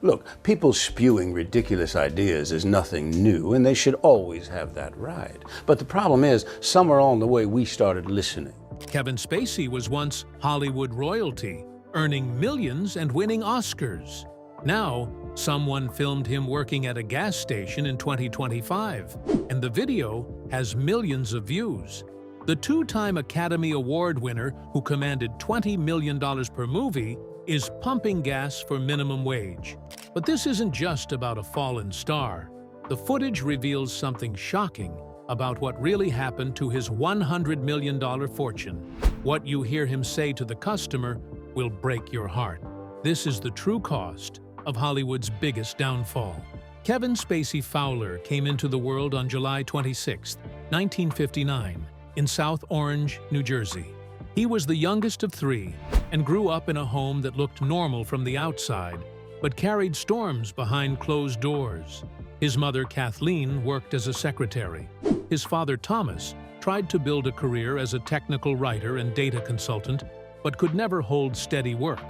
Look, people spewing ridiculous ideas is nothing new, and they should always have that right. But the problem is, somewhere along the way, we started listening. Kevin Spacey was once Hollywood royalty, earning millions and winning Oscars. Now, someone filmed him working at a gas station in 2025, and the video has millions of views. The two-time Academy Award winner, who commanded $20 million per movie, is pumping gas for minimum wage. But this isn't just about a fallen star. The footage reveals something shocking about what really happened to his $100 million fortune. What you hear him say to the customer will break your heart. This is the true cost of Hollywood's biggest downfall. Kevin Spacey Fowler came into the world on July 26, 1959, in South Orange, New Jersey. He was the youngest of three and grew up in a home that looked normal from the outside, but carried storms behind closed doors. His mother, Kathleen, worked as a secretary. His father, Thomas, tried to build a career as a technical writer and data consultant, but could never hold steady work.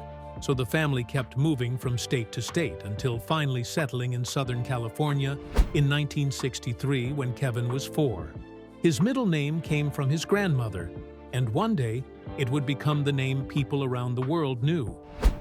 So the family kept moving from state to state until finally settling in Southern California in 1963 when Kevin was 4. His middle name came from his grandmother, and one day it would become the name people around the world knew.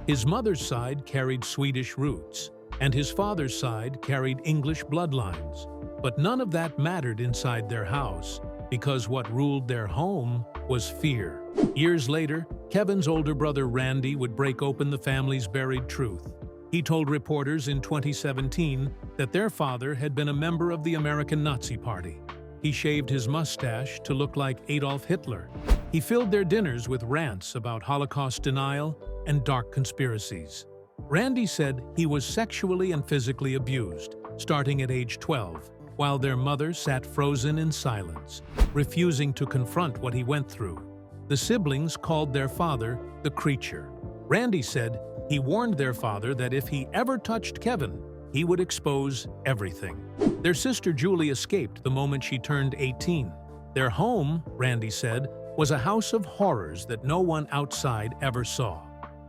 His mother's side carried Swedish roots, and his father's side carried English bloodlines. But none of that mattered inside their house, because what ruled their home was fear. Years later, Kevin's older brother Randy would break open the family's buried truth. He told reporters in 2017 that their father had been a member of the American Nazi Party. He shaved his mustache to look like Adolf Hitler. He filled their dinners with rants about Holocaust denial and dark conspiracies. Randy said he was sexually and physically abused, starting at age 12, while their mother sat frozen in silence, refusing to confront what he went through. The siblings called their father the creature. Randy said he warned their father that if he ever touched Kevin, he would expose everything. Their sister Julie escaped the moment she turned 18. Their home, Randy said, was a house of horrors that no one outside ever saw.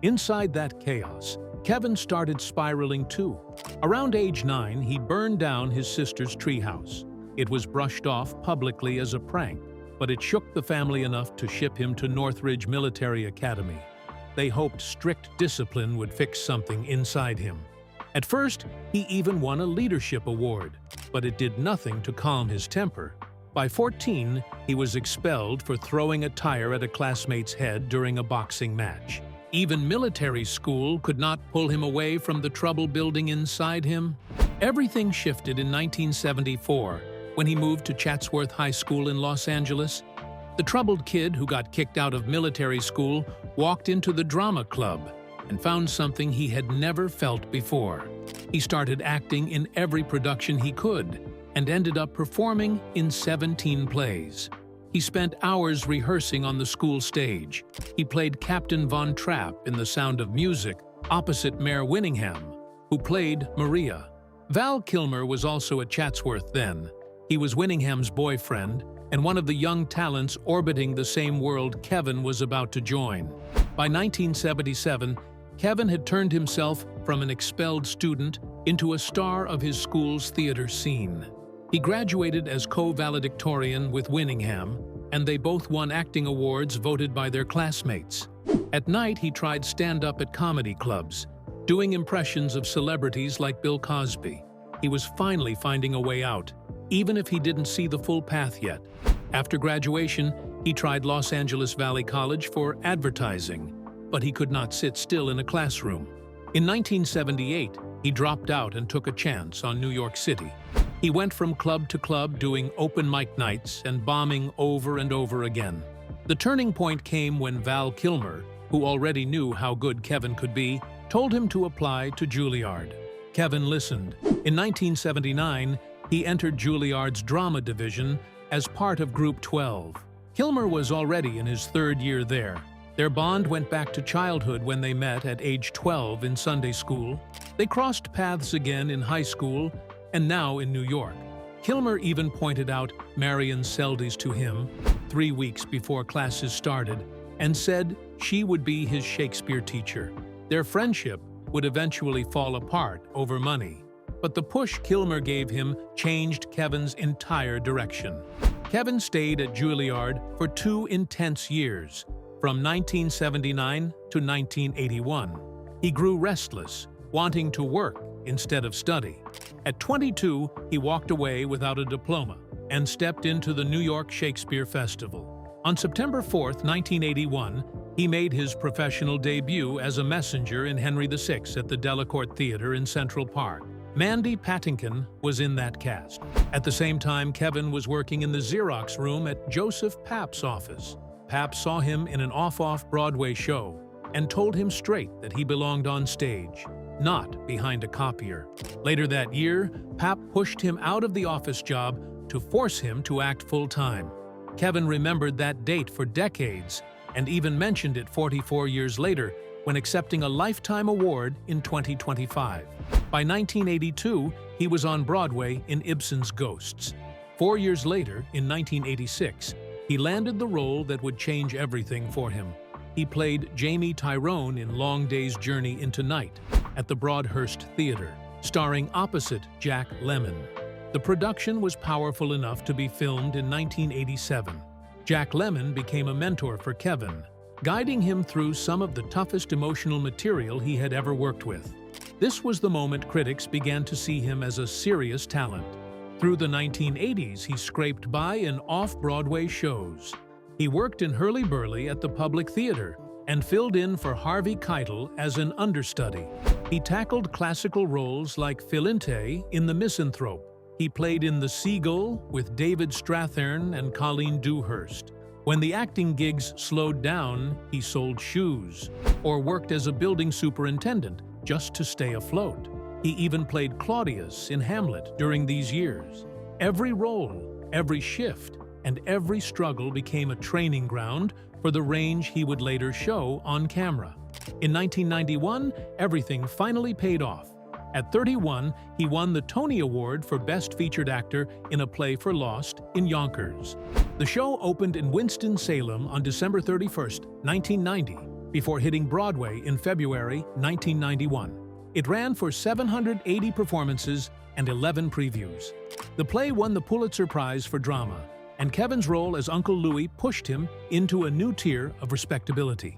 Inside that chaos, Kevin started spiraling too. Around age 9, he burned down his sister's treehouse. It was brushed off publicly as a prank, but it shook the family enough to ship him to Northridge Military Academy. They hoped strict discipline would fix something inside him. At first, he even won a leadership award, but it did nothing to calm his temper. By 14, he was expelled for throwing a tire at a classmate's head during a boxing match. Even military school could not pull him away from the trouble building inside him. Everything shifted in 1974 when he moved to Chatsworth High School in Los Angeles. The troubled kid who got kicked out of military school walked into the drama club and found something he had never felt before. He started acting in every production he could and ended up performing in 17 plays. He spent hours rehearsing on the school stage. He played Captain Von Trapp in The Sound of Music, opposite Mayor Winningham, who played Maria. Val Kilmer was also at Chatsworth then. He was Winningham's boyfriend and one of the young talents orbiting the same world Kevin was about to join. By 1977, Kevin had turned himself from an expelled student into a star of his school's theater scene. He graduated as co-valedictorian with Winningham, and they both won acting awards voted by their classmates. At night, he tried stand-up at comedy clubs, doing impressions of celebrities like Bill Cosby. He was finally finding a way out, even if he didn't see the full path yet. After graduation, he tried Los Angeles Valley College for advertising, but he could not sit still in a classroom. In 1978, he dropped out and took a chance on New York City. He went from club to club doing open mic nights and bombing over and over again. The turning point came when Val Kilmer, who already knew how good Kevin could be, told him to apply to Juilliard. Kevin listened. In 1979, he entered Juilliard's drama division as part of Group 12. Kilmer was already in his third year there. Their bond went back to childhood when they met at age 12 in Sunday school. They crossed paths again in high school and now in New York. Kilmer even pointed out Marion Seldes to him 3 weeks before classes started and said she would be his Shakespeare teacher. Their friendship would eventually fall apart over money. But the push Kilmer gave him changed Kevin's entire direction. Kevin stayed at Juilliard for 2 intense years, from 1979 to 1981. He grew restless, wanting to work instead of study. At 22, he walked away without a diploma and stepped into the New York Shakespeare Festival. On September 4, 1981, he made his professional debut as a messenger in Henry VI at the Delacorte Theatre in Central Park. Mandy Patinkin was in that cast. At the same time, Kevin was working in the Xerox room at Joseph Papp's office. Papp saw him in an off-off Broadway show and told him straight that he belonged on stage, not behind a copier. Later that year, Papp pushed him out of the office job to force him to act full-time. Kevin remembered that date for decades and even mentioned it 44 years later when accepting a Lifetime Award in 2025. By 1982, he was on Broadway in Ibsen's Ghosts. 4 years later, in 1986, he landed the role that would change everything for him. He played Jamie Tyrone in Long Day's Journey into Night at the Broadhurst Theatre, starring opposite Jack Lemmon. The production was powerful enough to be filmed in 1987. Jack Lemmon became a mentor for Kevin, guiding him through some of the toughest emotional material he had ever worked with. This was the moment critics began to see him as a serious talent. Through the 1980s, he scraped by in off-Broadway shows. He worked in Hurly-Burly at the Public Theater and filled in for Harvey Keitel as an understudy. He tackled classical roles like Philinte in The Misanthrope. He played in The Seagull with David Strathairn and Colleen Dewhurst. When the acting gigs slowed down, he sold shoes or worked as a building superintendent just to stay afloat. He even played Claudius in Hamlet during these years. Every role, every shift, and every struggle became a training ground for the range he would later show on camera. In 1991, everything finally paid off. At 31, he won the Tony Award for Best Featured Actor in a Play for Lost in Yonkers. The show opened in Winston-Salem on December 31, 1990, before hitting Broadway in February 1991. It ran for 780 performances and 11 previews. The play won the Pulitzer Prize for Drama, and Kevin's role as Uncle Louis pushed him into a new tier of respectability.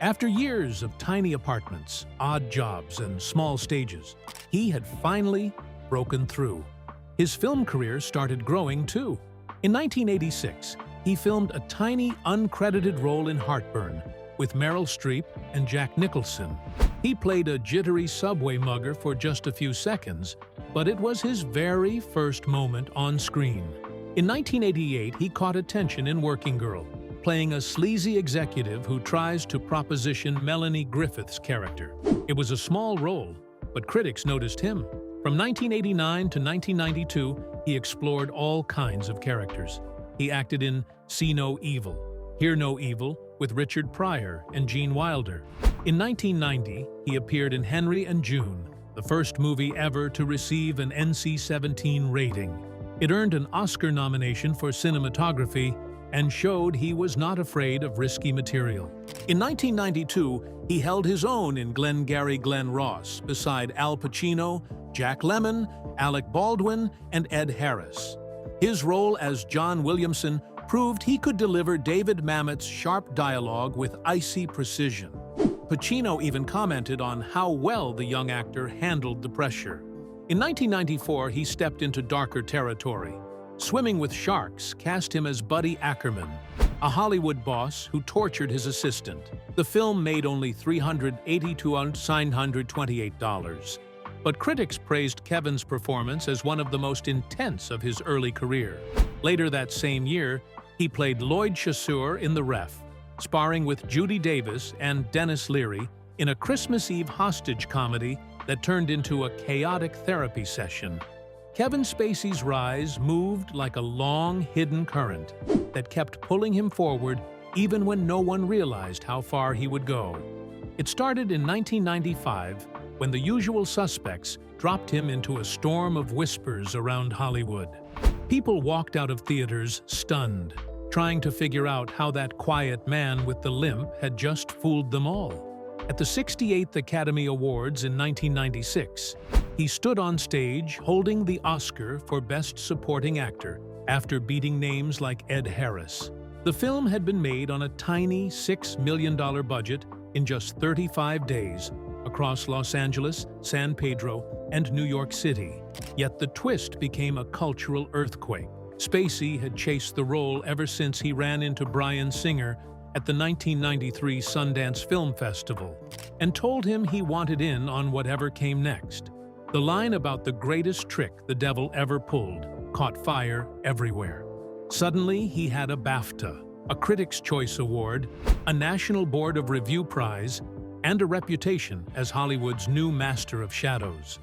After years of tiny apartments, odd jobs, and small stages, he had finally broken through. His film career started growing too. In 1986, he filmed a tiny, uncredited role in Heartburn with Meryl Streep and Jack Nicholson. He played a jittery subway mugger for just a few seconds, but it was his very first moment on screen. In 1988, he caught attention in Working Girl, playing a sleazy executive who tries to proposition Melanie Griffith's character. It was a small role, but critics noticed him. From 1989 to 1992, he explored all kinds of characters. He acted in See No Evil, Hear No Evil with Richard Pryor and Gene Wilder. In 1990, he appeared in Henry and June, the first movie ever to receive an NC-17 rating. It earned an Oscar nomination for cinematography and showed he was not afraid of risky material. In 1992, he held his own in Glengarry Glen Ross beside Al Pacino, Jack Lemmon, Alec Baldwin, and Ed Harris. His role as John Williamson proved he could deliver David Mamet's sharp dialogue with icy precision. Pacino even commented on how well the young actor handled the pressure. In 1994, he stepped into darker territory. Swimming with Sharks cast him as Buddy Ackerman, a Hollywood boss who tortured his assistant. The film made only $380 to $928, but critics praised Kevin's performance as one of the most intense of his early career. Later that same year, he played Lloyd Chasseur in The Ref, sparring with Judy Davis and Dennis Leary in a Christmas Eve hostage comedy that turned into a chaotic therapy session. Kevin Spacey's rise moved like a long, hidden current that kept pulling him forward even when no one realized how far he would go. It started in 1995 when The Usual Suspects dropped him into a storm of whispers around Hollywood. People walked out of theaters stunned, trying to figure out how that quiet man with the limp had just fooled them all. At the 68th Academy Awards in 1996, he stood on stage holding the Oscar for Best Supporting Actor after beating names like Ed Harris. The film had been made on a tiny $6 million budget in just 35 days across Los Angeles, San Pedro, and New York City. Yet the twist became a cultural earthquake. Spacey had chased the role ever since he ran into Bryan Singer at the 1993 Sundance Film Festival and told him he wanted in on whatever came next. The line about the greatest trick the devil ever pulled caught fire everywhere. Suddenly, he had a BAFTA, a Critics' Choice Award, a National Board of Review Prize, and a reputation as Hollywood's new master of shadows.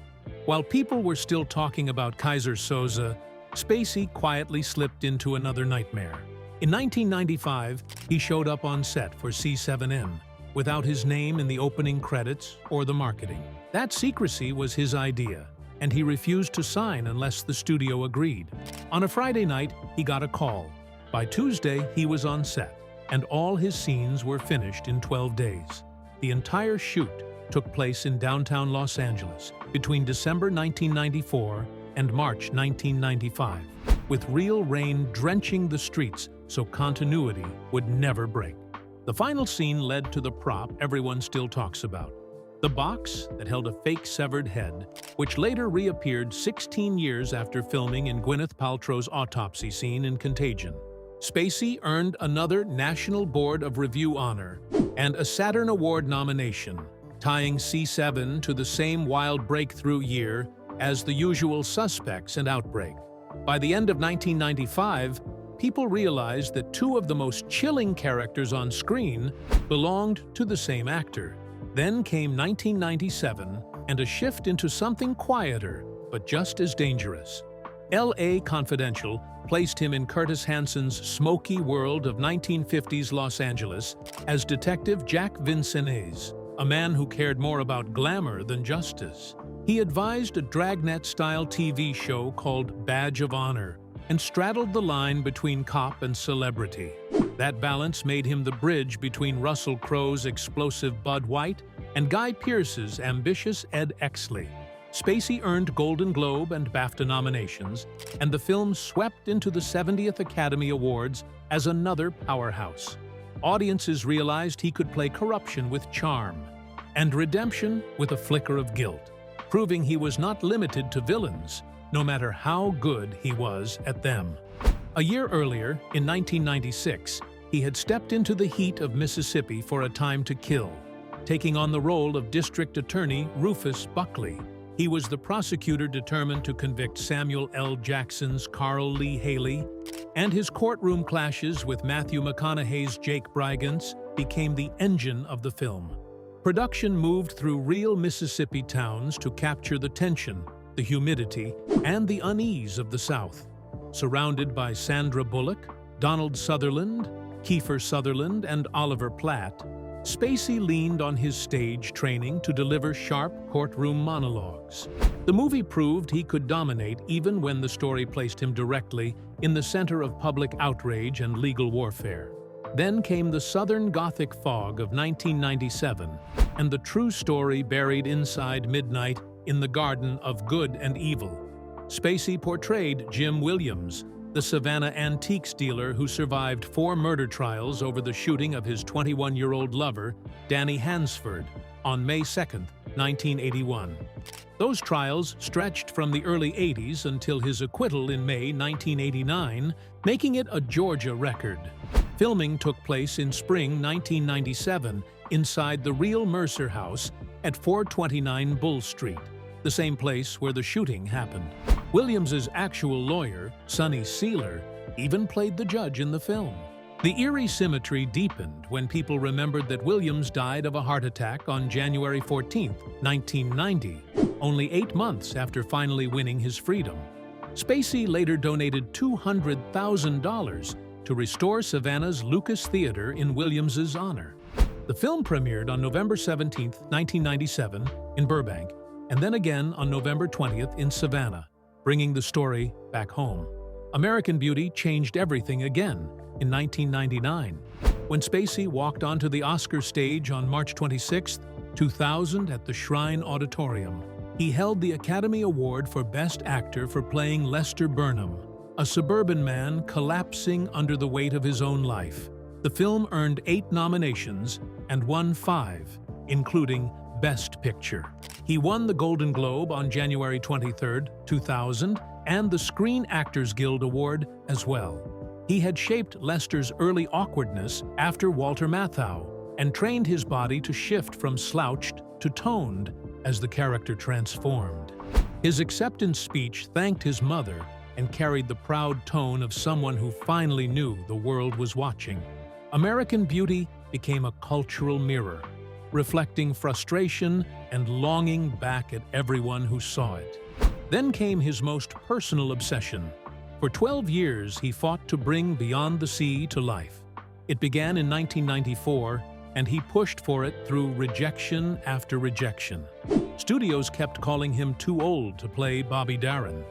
While people were still talking about Kaiser Soze, Spacey quietly slipped into another nightmare. In 1995, he showed up on set for C7N without his name in the opening credits or the marketing. That secrecy was his idea, and he refused to sign unless the studio agreed. On a Friday night, he got a call. By Tuesday, he was on set, and all his scenes were finished in 12 days. The entire shoot took place in downtown Los Angeles between December 1994 and March 1995, with real rain drenching the streets so continuity would never break. The final scene led to the prop everyone still talks about. The box that held a fake severed head, which later reappeared 16 years after filming in Gwyneth Paltrow's autopsy scene in Contagion. Spacey earned another National Board of Review honor and a Saturn Award nomination, tying C7 to the same wild breakthrough year as The Usual Suspects and Outbreak. By the end of 1995, people realized that two of the most chilling characters on screen belonged to the same actor. Then came 1997 and a shift into something quieter, but just as dangerous. L.A. Confidential placed him in Curtis Hanson's smoky world of 1950s Los Angeles as Detective Jack Vincennes, a man who cared more about glamour than justice. He advised a dragnet-style TV show called Badge of Honor and straddled the line between cop and celebrity. That balance made him the bridge between Russell Crowe's explosive Bud White and Guy Pearce's ambitious Ed Exley. Spacey earned Golden Globe and BAFTA nominations, and the film swept into the 70th Academy Awards as another powerhouse. Audiences realized he could play corruption with charm and redemption with a flicker of guilt, proving he was not limited to villains, no matter how good he was at them. A year earlier, in 1996, he had stepped into the heat of Mississippi for A Time to Kill, taking on the role of District Attorney Rufus Buckley. He was the prosecutor determined to convict Samuel L. Jackson's Carl Lee Haley, and his courtroom clashes with Matthew McConaughey's Jake Brygance became the engine of the film. Production moved through real Mississippi towns to capture the tension, the humidity, and the unease of the South. Surrounded by Sandra Bullock, Donald Sutherland, Kiefer Sutherland, and Oliver Platt, Spacey leaned on his stage training to deliver sharp courtroom monologues. The movie proved he could dominate even when the story placed him directly in the center of public outrage and legal warfare. Then came the Southern Gothic fog of 1997, and the true story buried inside midnight in the Garden of Good and Evil. Spacey portrayed Jim Williams, the Savannah antiques dealer who survived 4 murder trials over the shooting of his 21-year-old lover, Danny Hansford, on May 2, 1981. Those trials stretched from the early 80s until his acquittal in May 1989, making it a Georgia record. Filming took place in spring 1997 inside the real Mercer House at 429 Bull Street, the same place where the shooting happened. Williams's actual lawyer, Sonny Sealer, even played the judge in the film. The eerie symmetry deepened when people remembered that Williams died of a heart attack on January 14, 1990, only 8 months after finally winning his freedom. Spacey later donated $200,000 to restore Savannah's Lucas Theater in Williams's honor. The film premiered on November 17, 1997, in Burbank, and then again on November 20th in Savannah, bringing the story back home. American Beauty changed everything again in 1999. When Spacey walked onto the Oscar stage on March 26th, 2000 at the Shrine Auditorium. He held the Academy Award for Best Actor for playing Lester Burnham, a suburban man collapsing under the weight of his own life. The film earned 8 nominations and won 5, including Best Picture. He won the Golden Globe on January 23, 2000, and the Screen Actors Guild Award as well. He had shaped Lester's early awkwardness after Walter Matthau and trained his body to shift from slouched to toned as the character transformed. His acceptance speech thanked his mother and carried the proud tone of someone who finally knew the world was watching. American Beauty became a cultural mirror, reflecting frustration and longing back at everyone who saw it. Then came his most personal obsession. For 12 years, he fought to bring Beyond the Sea to life. It began in 1994, and he pushed for it through rejection after rejection. Studios kept calling him too old to play Bobby Darin.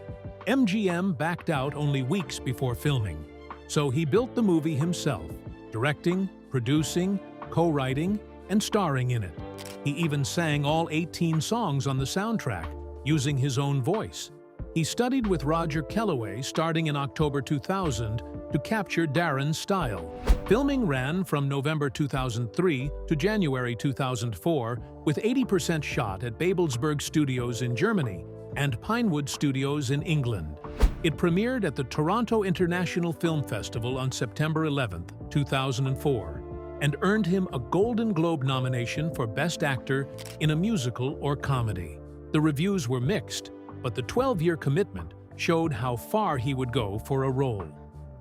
MGM backed out only weeks before filming, so he built the movie himself, directing, producing, co-writing, and starring in it. He even sang all 18 songs on the soundtrack, using his own voice. He studied with Roger Kellaway starting in October 2000 to capture Darin's style. Filming ran from November 2003 to January 2004, with 80% shot at Babelsberg Studios in Germany and Pinewood Studios in England. It premiered at the Toronto International Film Festival on September 11, 2004, and earned him a Golden Globe nomination for Best Actor in a Musical or Comedy. The reviews were mixed, but the 12-year commitment showed how far he would go for a role.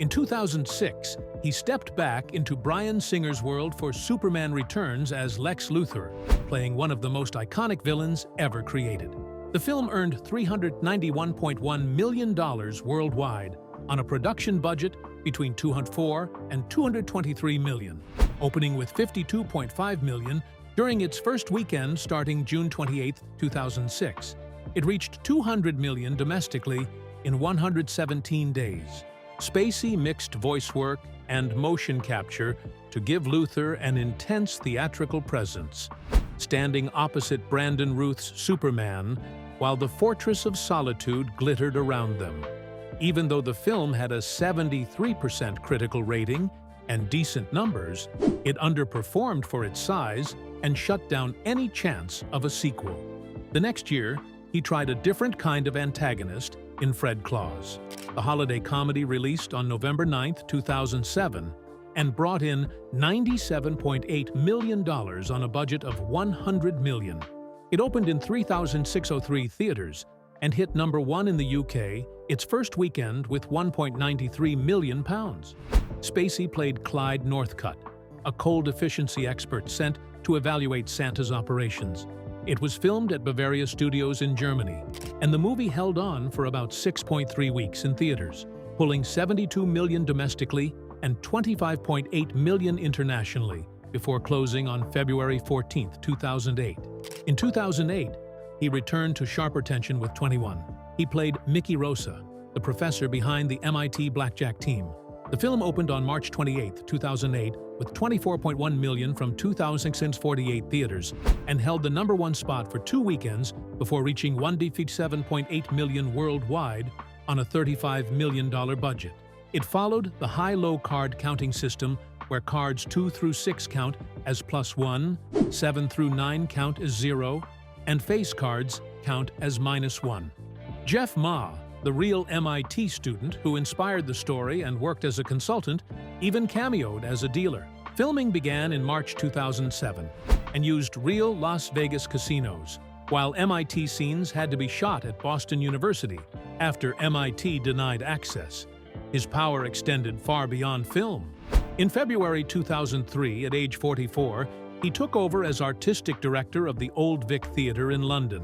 In 2006, he stepped back into Bryan Singer's world for Superman Returns as Lex Luthor, playing one of the most iconic villains ever created. The film earned $391.1 million worldwide on a production budget between $204 and $223 million, opening with $52.5 million during its first weekend starting June 28, 2006. It reached $200 million domestically in 117 days. Spacey mixed voice work and motion capture to give Luthor an intense theatrical presence, standing opposite Brandon Routh's Superman while the Fortress of Solitude glittered around them. Even though the film had a 73% critical rating and decent numbers, it underperformed for its size and shut down any chance of a sequel. The next year, he tried a different kind of antagonist in Fred Claus. The holiday comedy released on November 9, 2007, and brought in $97.8 million on a budget of $100 million. It opened in 3,603 theaters and hit number 1 in the UK its first weekend with £1.93 million. Spacey played Clyde Northcutt, a cold efficiency expert sent to evaluate Santa's operations. It was filmed at Bavaria Studios in Germany, and the movie held on for about 6.3 weeks in theaters, pulling $72 million domestically and $25.8 million internationally before closing on February 14, 2008. In 2008, he returned to sharp attention with 21. He played Mickey Rosa, the professor behind the MIT blackjack team. The film opened on March 28, 2008, with $24.1 million from 2,648 theaters and held the number 1 spot for 2 weekends before reaching $157.8 million worldwide on a $35 million budget. It followed the high-low card counting system where cards 2 through 6 count as +1, 7 through 9 count as 0, and face cards count as -1. Jeff Ma, the real MIT student who inspired the story and worked as a consultant, even cameoed as a dealer. Filming began in March 2007 and used real Las Vegas casinos, while MIT scenes had to be shot at Boston University after MIT denied access. His power extended far beyond film. In February 2003, at age 44, he took over as artistic director of the Old Vic Theatre in London.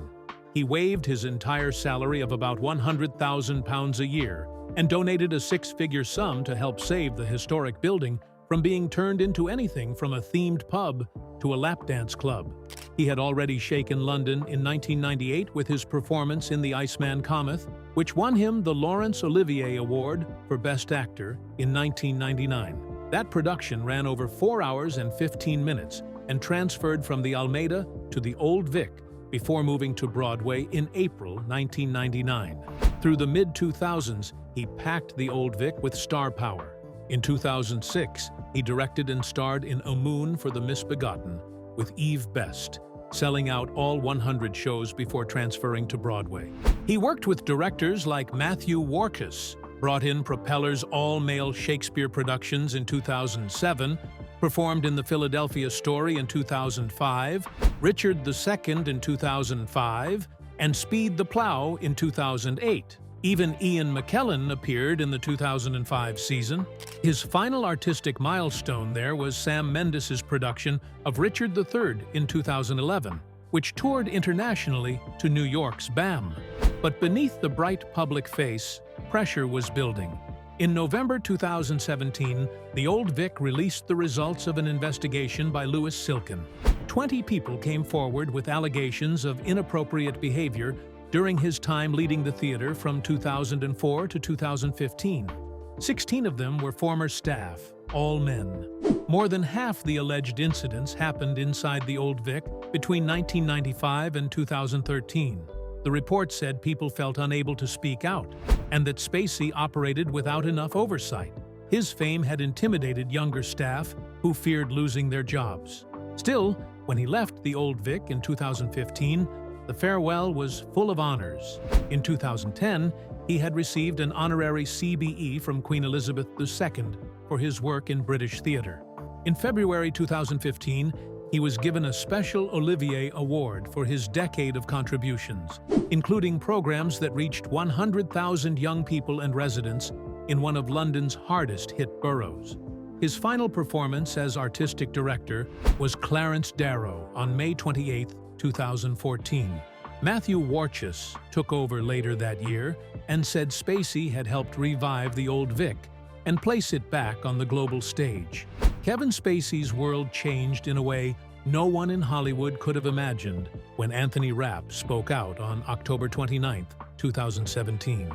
He waived his entire salary of about £100,000 a year and donated a 6-figure sum to help save the historic building from being turned into anything from a themed pub to a lap dance club. He had already shaken London in 1998 with his performance in The Iceman Cometh, which won him the Laurence Olivier Award for Best Actor in 1999. That production ran over 4 hours and 15 minutes and transferred from the Almeida to the Old Vic before moving to Broadway in April 1999. Through the mid-2000s, he packed the Old Vic with star power. In 2006, he directed and starred in A Moon for the Misbegotten with Eve Best, selling out all 100 shows before transferring to Broadway. He worked with directors like Matthew Warchus, brought in Propeller's all-male Shakespeare productions in 2007, performed in The Philadelphia Story in 2005, Richard II in 2005, and Speed the Plow in 2008. Even Ian McKellen appeared in the 2005 season. His final artistic milestone there was Sam Mendes' production of Richard III in 2011, which toured internationally to New York's BAM. But beneath the bright public face, pressure was building. In November 2017, the Old Vic released the results of an investigation by Louis Silken. 20 people came forward with allegations of inappropriate behavior during his time leading the theater from 2004 to 2015. 16 of them were former staff, all men. More than half the alleged incidents happened inside the Old Vic between 1995 and 2013. The report said people felt unable to speak out, and that Spacey operated without enough oversight. His fame had intimidated younger staff who feared losing their jobs. Still, when he left the Old Vic in 2015, the farewell was full of honors. In 2010, he had received an honorary CBE from Queen Elizabeth II for his work in British theatre. In February 2015, he was given a special Olivier Award for his decade of contributions, including programs that reached 100,000 young people and residents in one of London's hardest-hit boroughs. His final performance as artistic director was Clarence Darrow on May 28, 2014. Matthew Warchus took over later that year and said Spacey had helped revive the Old Vic and place it back on the global stage. Kevin Spacey's world changed in a way no one in Hollywood could have imagined when Anthony Rapp spoke out on October 29, 2017.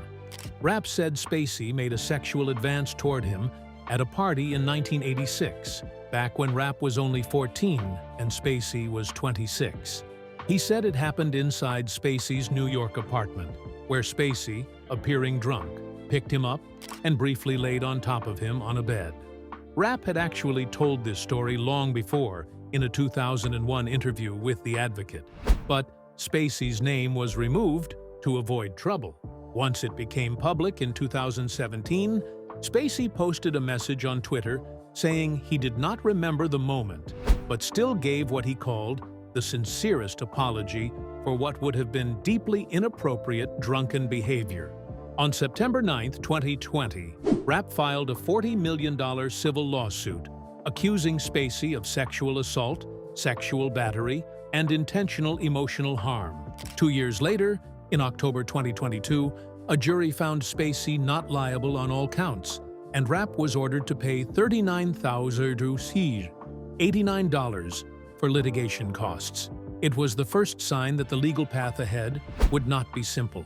Rapp said Spacey made a sexual advance toward him at a party in 1986, back when Rapp was only 14 and Spacey was 26. He said it happened inside Spacey's New York apartment, where Spacey, appearing drunk, picked him up and briefly laid on top of him on a bed. Rapp had actually told this story long before in a 2001 interview with The Advocate, but Spacey's name was removed to avoid trouble. Once it became public in 2017, Spacey posted a message on Twitter saying he did not remember the moment, but still gave what he called the sincerest apology for what would have been deeply inappropriate drunken behavior. On September 9, 2020, Rapp filed a $40 million civil lawsuit accusing Spacey of sexual assault, sexual battery, and intentional emotional harm. 2 years later, in October 2022, a jury found Spacey not liable on all counts, and Rapp was ordered to pay $39,000, $89, for litigation costs. It was the first sign that the legal path ahead would not be simple.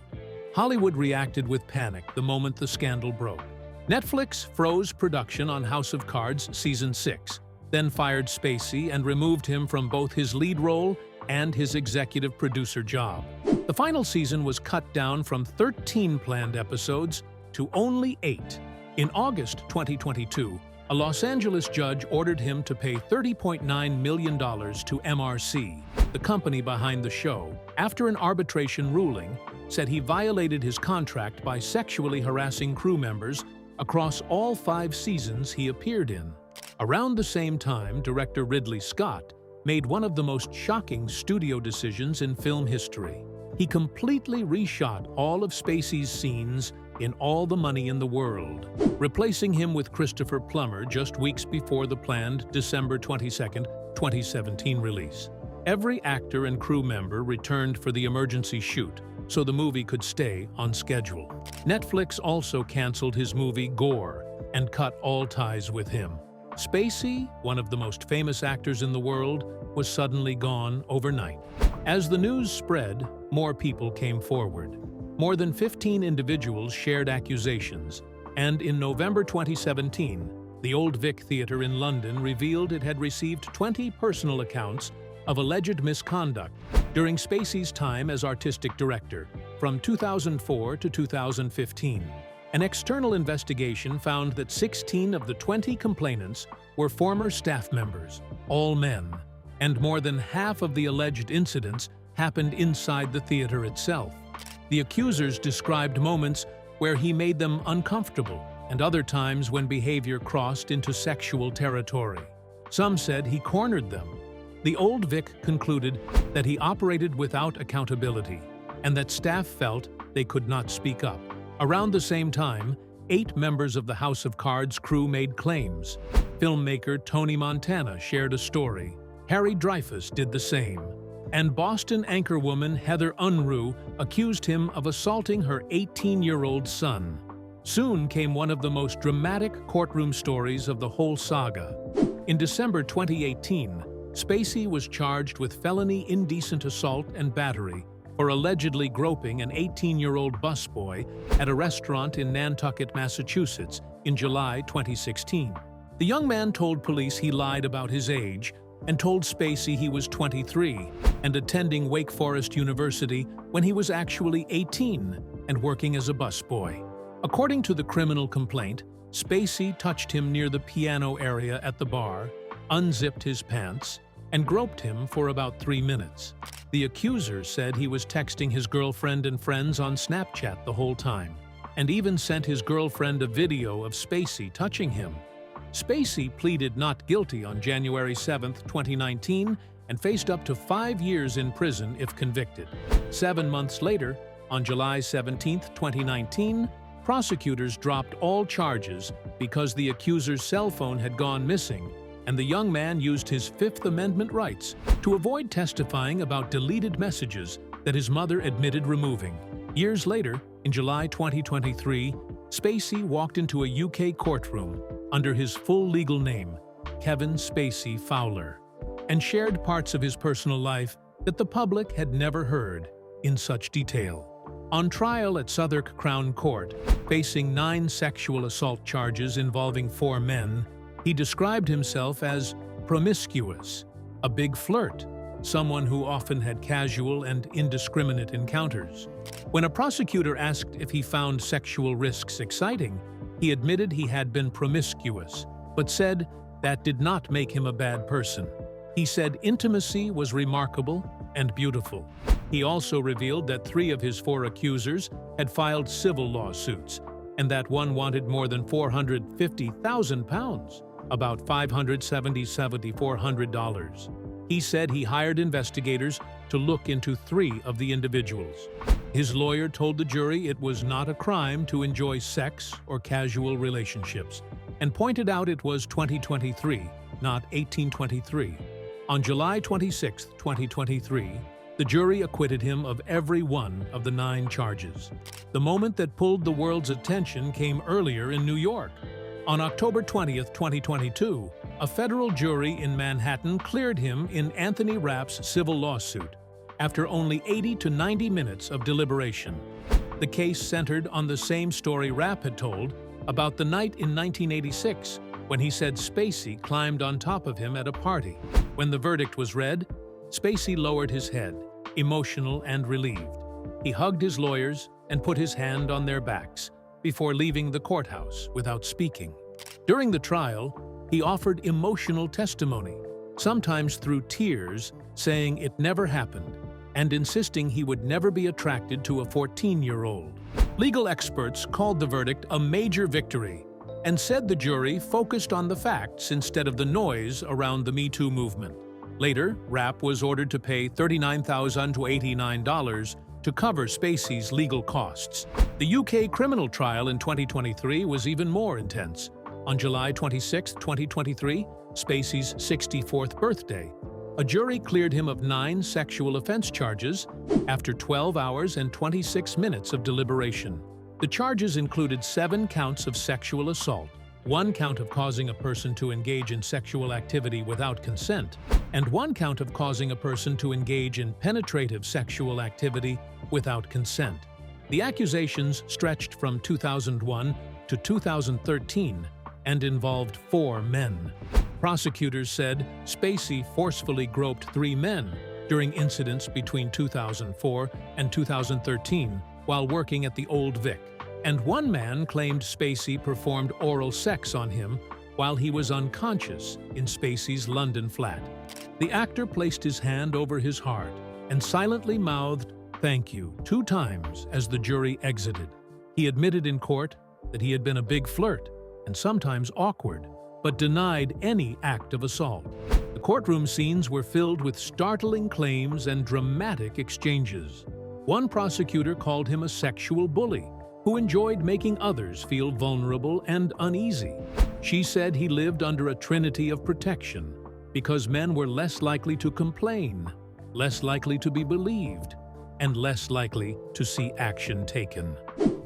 Hollywood reacted with panic the moment the scandal broke. Netflix froze production on House of Cards Season 6, then fired Spacey and removed him from both his lead role and his executive producer job. The final season was cut down from 13 planned episodes to only 8. In August 2022, a Los Angeles judge ordered him to pay $30.9 million to MRC, the company behind the show, after an arbitration ruling said he violated his contract by sexually harassing crew members across all 5 seasons he appeared in. Around the same time, director Ridley Scott made one of the most shocking studio decisions in film history. He completely reshot all of Spacey's scenes in All the Money in the World, replacing him with Christopher Plummer just weeks before the planned December 22, 2017 release. Every actor and crew member returned for the emergency shoot, so the movie could stay on schedule. Netflix also canceled his movie Gore and cut all ties with him. Spacey, one of the most famous actors in the world, was suddenly gone overnight. As the news spread, more people came forward. More than 15 individuals shared accusations, and in November 2017, The Old Vic Theatre in London revealed it had received 20 personal accounts of alleged misconduct during Spacey's time as artistic director, from 2004 to 2015. An external investigation found that 16 of the 20 complainants were former staff members, all men, and more than half of the alleged incidents happened inside the theater itself. The accusers described moments where he made them uncomfortable and other times when behavior crossed into sexual territory. Some said he cornered them. The Old Vic concluded that he operated without accountability and that staff felt they could not speak up. Around the same time, 8 members of the House of Cards crew made claims. Filmmaker Tony Montana shared a story. Harry Dreyfus did the same. And Boston anchorwoman Heather Unruh accused him of assaulting her 18-year-old son. Soon came one of the most dramatic courtroom stories of the whole saga. In December 2018, Spacey was charged with felony indecent assault and battery for allegedly groping an 18-year-old busboy at a restaurant in Nantucket, Massachusetts, in July 2016. The young man told police he lied about his age and told Spacey he was 23 and attending Wake Forest University when he was actually 18 and working as a busboy. According to the criminal complaint, Spacey touched him near the piano area at the bar, unzipped his pants, and groped him for about 3 minutes. The accuser said he was texting his girlfriend and friends on Snapchat the whole time, and even sent his girlfriend a video of Spacey touching him. Spacey pleaded not guilty on January 7, 2019, and faced up to 5 years in prison if convicted. 7 months later, on July 17, 2019, prosecutors dropped all charges because the accuser's cell phone had gone missing, and the young man used his Fifth Amendment rights to avoid testifying about deleted messages that his mother admitted removing. Years later, in July 2023, Spacey walked into a UK courtroom under his full legal name, Kevin Spacey Fowler, and shared parts of his personal life that the public had never heard in such detail. On trial at Southwark Crown Court, facing 9 sexual assault charges involving 4 men, he described himself as promiscuous, a big flirt, someone who often had casual and indiscriminate encounters. When a prosecutor asked if he found sexual risks exciting, he admitted he had been promiscuous, but said that did not make him a bad person. He said intimacy was remarkable and beautiful. He also revealed that 3 of his 4 accusers had filed civil lawsuits, and that one wanted more than £450,000, about $574,000. He said he hired investigators to look into 3 of the individuals. His lawyer told the jury it was not a crime to enjoy sex or casual relationships, and pointed out it was 2023, not 1823. On July 26, 2023, the jury acquitted him of every one of the 9 charges. The moment that pulled the world's attention came earlier in New York. On October 20, 2022, a federal jury in Manhattan cleared him in Anthony Rapp's civil lawsuit after only 80 to 90 minutes of deliberation. The case centered on the same story Rapp had told about the night in 1986 when he said Spacey climbed on top of him at a party. When the verdict was read, Spacey lowered his head, emotional and relieved. He hugged his lawyers and put his hand on their backs before leaving the courthouse without speaking. During the trial, he offered emotional testimony, sometimes through tears, saying it never happened, and insisting he would never be attracted to a 14-year-old. Legal experts called the verdict a major victory and said the jury focused on the facts instead of the noise around the Me Too movement. Later, Rapp was ordered to pay $39,000 to $89 to cover Spacey's legal costs. The UK criminal trial in 2023 was even more intense. On July 26, 2023, Spacey's 64th birthday, a jury cleared him of 9 sexual offense charges after 12 hours and 26 minutes of deliberation. The charges included 7 counts of sexual assault, 1 count of causing a person to engage in sexual activity without consent, and 1 count of causing a person to engage in penetrative sexual activity without consent. The accusations stretched from 2001 to 2013 and involved 4 men. Prosecutors said Spacey forcefully groped 3 men during incidents between 2004 and 2013 while working at the Old Vic, and 1 man claimed Spacey performed oral sex on him while he was unconscious in Spacey's London flat. The actor placed his hand over his heart and silently mouthed, "Thank you," 2 times as the jury exited. He admitted in court that he had been a big flirt and sometimes awkward, but denied any act of assault. The courtroom scenes were filled with startling claims and dramatic exchanges. One prosecutor called him a sexual bully who enjoyed making others feel vulnerable and uneasy. She said he lived under a trinity of protection because men were less likely to complain, less likely to be believed, and less likely to see action taken.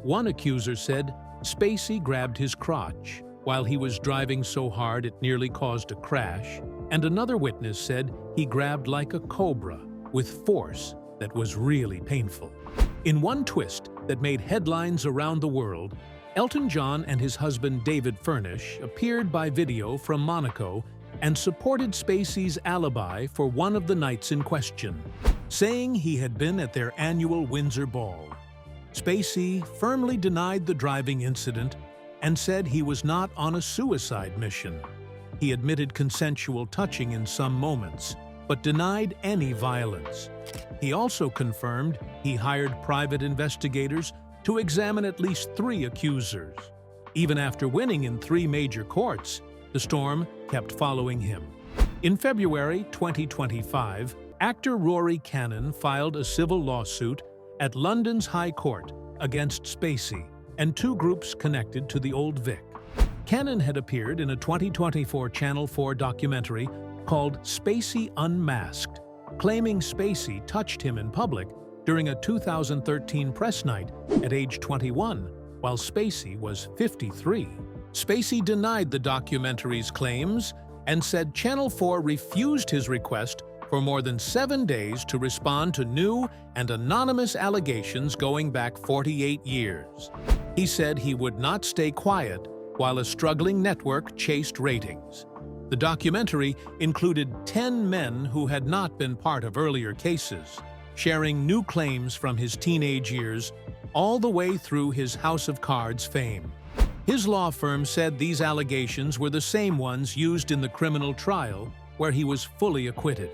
One accuser said Spacey grabbed his crotch while he was driving so hard it nearly caused a crash, and another witness said he grabbed like a cobra with force that was really painful. In one twist that made headlines around the world, Elton John and his husband David Furnish appeared by video from Monaco and supported Spacey's alibi for one of the nights in question, saying he had been at their annual Windsor ball. Spacey firmly denied the driving incident and said he was not on a suicide mission. He admitted consensual touching in some moments, but denied any violence. He also confirmed he hired private investigators to examine at least 3 accusers. Even after winning in 3 major courts, the storm kept following him. In February 2025, actor Rory Cannon filed a civil lawsuit at London's High Court against Spacey and 2 groups connected to the Old Vic. Cannon had appeared in a 2024 Channel 4 documentary called Spacey Unmasked, claiming Spacey touched him in public during a 2013 press night at age 21, while Spacey was 53. Spacey denied the documentary's claims and said Channel 4 refused his request for more than 7 days to respond to new and anonymous allegations going back 48 years. He said he would not stay quiet while a struggling network chased ratings. The documentary included 10 men who had not been part of earlier cases, sharing new claims from his teenage years all the way through his House of Cards fame. His law firm said these allegations were the same ones used in the criminal trial where he was fully acquitted.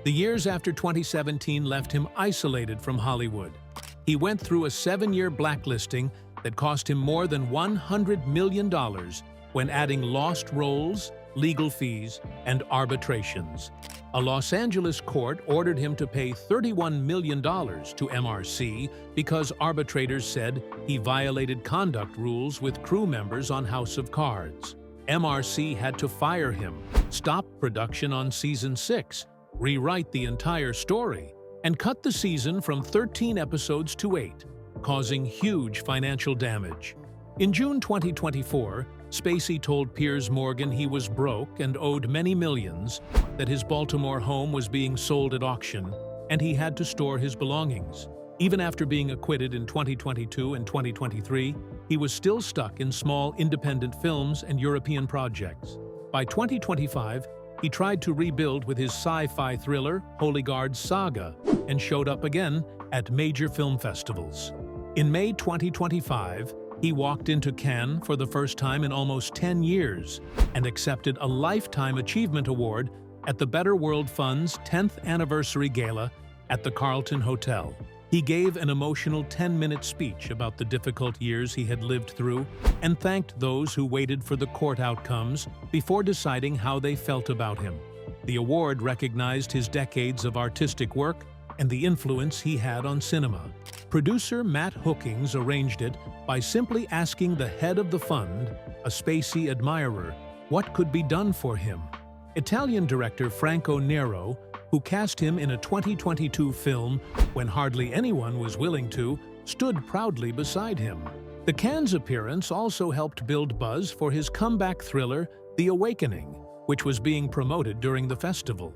The years after 2017 left him isolated from Hollywood. He went through a 7-year blacklisting that cost him more than $100 million when adding lost roles, legal fees, and arbitrations. A Los Angeles court ordered him to pay $31 million to MRC because arbitrators said he violated conduct rules with crew members on House of Cards. MRC had to fire him, stop production on season 6, rewrite the entire story, and cut the season from 13 episodes to 8, causing huge financial damage. In June 2024, Spacey told Piers Morgan he was broke and owed many millions, that his Baltimore home was being sold at auction, and he had to store his belongings. Even after being acquitted in 2022 and 2023, he was still stuck in small independent films and European projects. By 2025, he tried to rebuild with his sci-fi thriller Holy Guard Saga and showed up again at major film festivals. In May 2025, he walked into Cannes for the first time in almost 10 years and accepted a Lifetime Achievement Award at the Better World Fund's 10th anniversary gala at the Carlton Hotel. He gave an emotional 10-minute speech about the difficult years he had lived through and thanked those who waited for the court outcomes before deciding how they felt about him. The award recognized his decades of artistic work and the influence he had on cinema. Producer Matt Hookings arranged it by simply asking the head of the fund, a Spacey admirer, what could be done for him. Italian director Franco Nero, who cast him in a 2022 film when hardly anyone was willing to, stood proudly beside him. The Cannes appearance also helped build buzz for his comeback thriller, The Awakening, which was being promoted during the festival.